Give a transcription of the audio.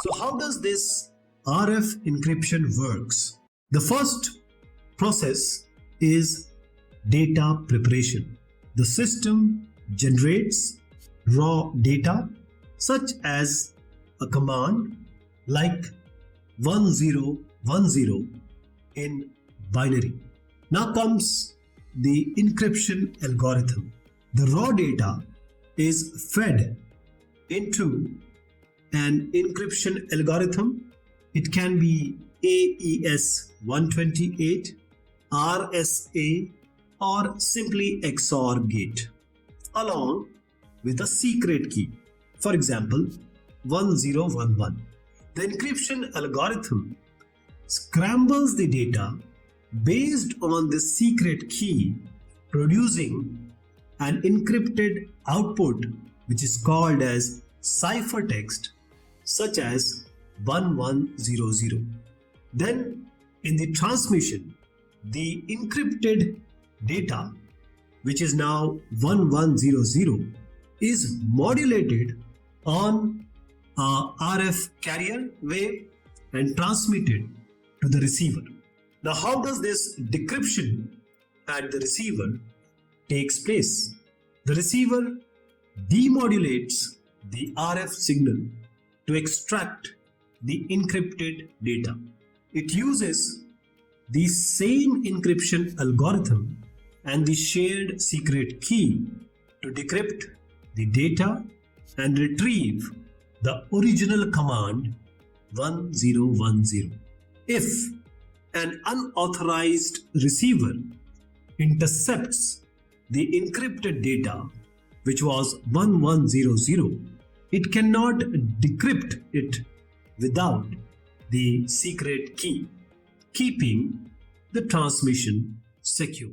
So how does this RF encryption works? The first process is data preparation. The system generates raw data such as a command like 1010 in binary. Now comes the encryption algorithm. The raw data is fed into an encryption algorithm. It can be AES 128, RSA, or simply XOR gate, along with a secret key, for example 1011. The encryption algorithm scrambles the data based on the secret key, producing an encrypted output which is called as ciphertext, such as 1100. Then in the transmission, the encrypted data, which is now 1100, is modulated on a RF carrier wave and transmitted to the receiver. Now, how does this decryption at the receiver takes place? The receiver demodulates the RF signal to extract the encrypted data. It uses the same encryption algorithm and the shared secret key to decrypt the data and retrieve the original command 1010. If an unauthorized receiver intercepts the encrypted data, which was 1100, it cannot decrypt it without the secret key, keeping the transmission secure.